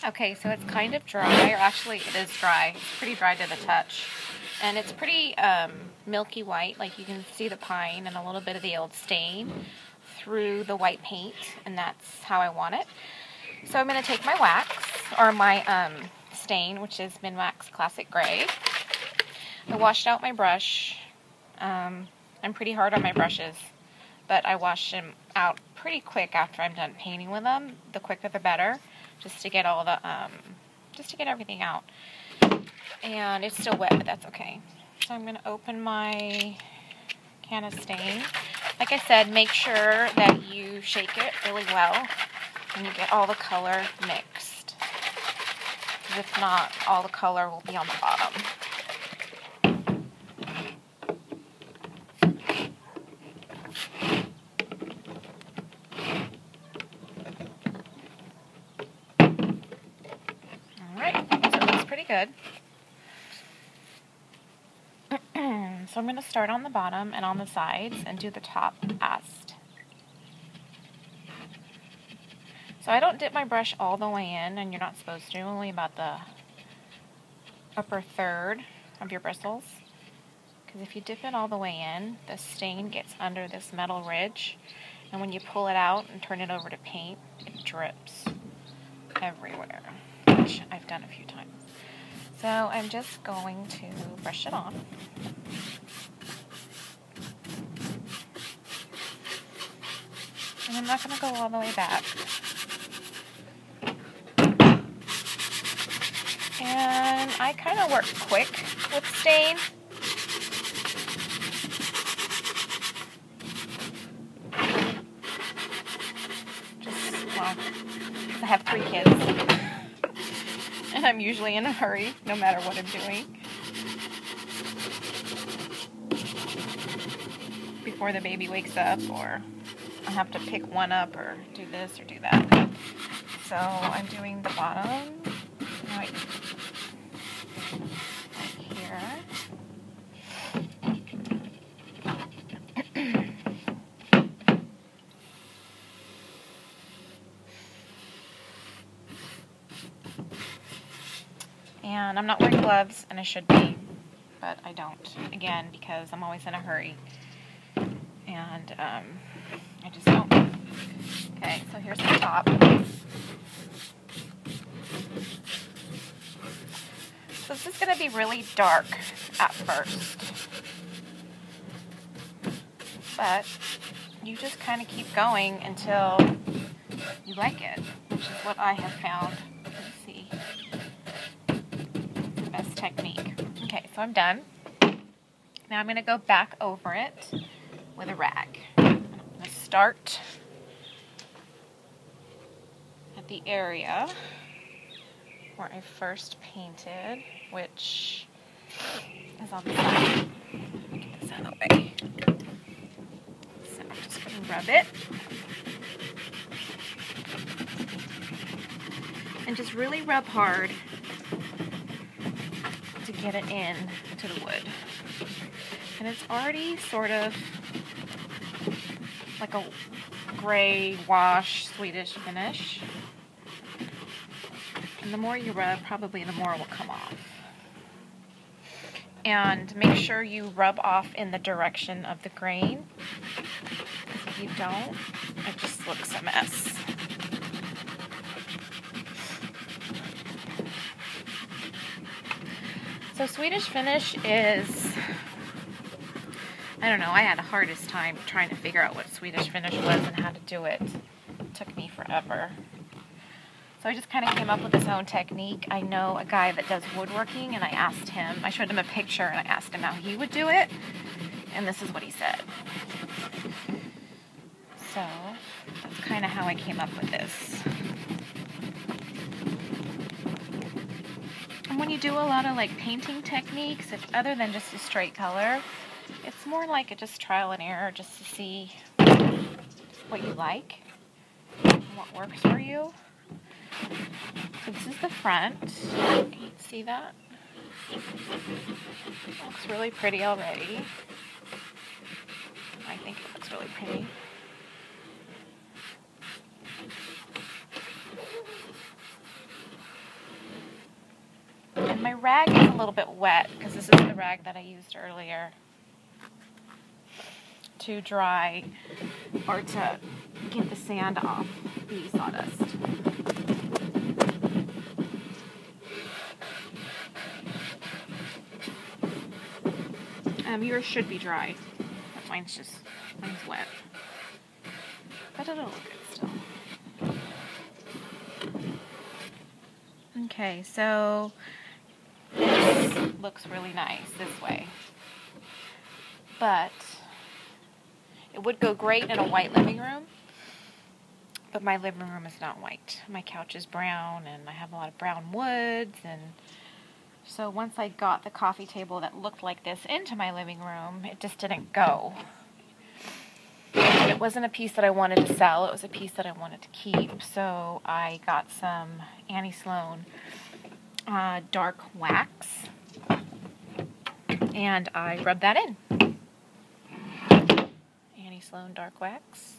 Okay, so it's kind of dry, or actually it is dry. It's pretty dry to the touch. And it's pretty milky white, like you can see the pine and a little bit of the old stain through the white paint, and that's how I want it. So I'm going to take my wax, or my stain, which is Minwax Classic Gray. I washed out my brush. I'm pretty hard on my brushes, but I wash them out pretty quick after I'm done painting with them. The quicker the better, just to get all the, just to get everything out. And it's still wet, but that's okay. So I'm going to open my can of stain. Like I said, make sure that you shake it really well and you get all the color mixed. Because if not, all the color will be on the bottom. Good. So I'm going to start on the bottom and on the sides and do the top last. So I don't dip my brush all the way in, and you're not supposed to, only about the upper third of your bristles. Because if you dip it all the way in, the stain gets under this metal ridge, and when you pull it out and turn it over to paint, it drips everywhere, which I've done a few times. So I'm just going to brush it off. And I'm not going to go all the way back. And I kind of work quick with stain. Well, I have 3 kids. And I'm usually in a hurry, no matter what I'm doing. Before the baby wakes up, or I have to pick one up, or do this or do that. So I'm doing the bottom right here. And I'm not wearing gloves, and I should be, but I don't, again, because I'm always in a hurry, and I just don't. Okay, so here's the top. So this is going to be really dark at first, but you just kind of keep going until you like it, which is what I have found. Let's see. Best technique. Okay, so I'm done. Now I'm going to go back over it with a rag. I'm going to start at the area where I first painted, which is on the side. Let me get this out of the way. So I'm just going to rub it. And just really rub hard to get it in to the wood. And it's already sort of like a gray wash Swedish finish. And the more you rub, probably the more will come off. And make sure you rub off in the direction of the grain, because if you don't, it just looks a mess. So Swedish finish is, I don't know, I had the hardest time trying to figure out what Swedish finish was and how to do it. It took me forever. So I just kind of came up with this own technique. I know a guy that does woodworking, and I asked him, I showed him a picture and I asked him how he would do it, and this is what he said. So that's kind of how I came up with this. And when you do a lot of like painting techniques, if other than just a straight color, it's more like a just trial and error, just to see what you like and what works for you. So this is the front. Can you see that? It looks really pretty already. I think it looks really pretty. And my rag is a little bit wet because this is the rag that I used earlier to dry or to get the sand off the sawdust. Yours should be dry, but mine's wet. But it'll look good still. Okay, so this looks really nice this way. But it would go great in a white living room. But my living room is not white. My couch is brown, and I have a lot of brown woods, and so once I got the coffee table that looked like this into my living room, it just didn't go. It wasn't a piece that I wanted to sell, it was a piece that I wanted to keep. So I got some Annie Sloan dark wax, and I rubbed that in. Annie Sloan dark wax.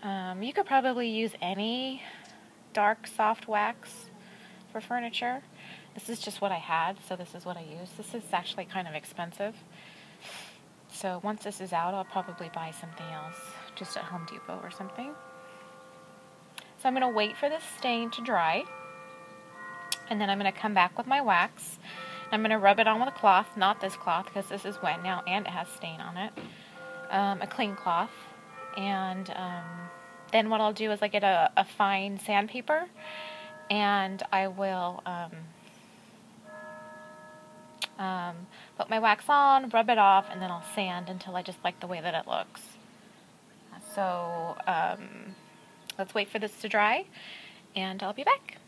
You could probably use any dark soft wax for furniture. This is just what I had, so this is what I use. This is actually kind of expensive. So once this is out, I'll probably buy something else, just at Home Depot or something. So I'm going to wait for this stain to dry, and then I'm going to come back with my wax. I'm going to rub it on with a cloth, not this cloth because this is wet now and it has stain on it. A clean cloth. And then what I'll do is I get a fine sandpaper, and I will put my wax on, rub it off, and then I'll sand until I just like the way that it looks. So let's wait for this to dry, and I'll be back.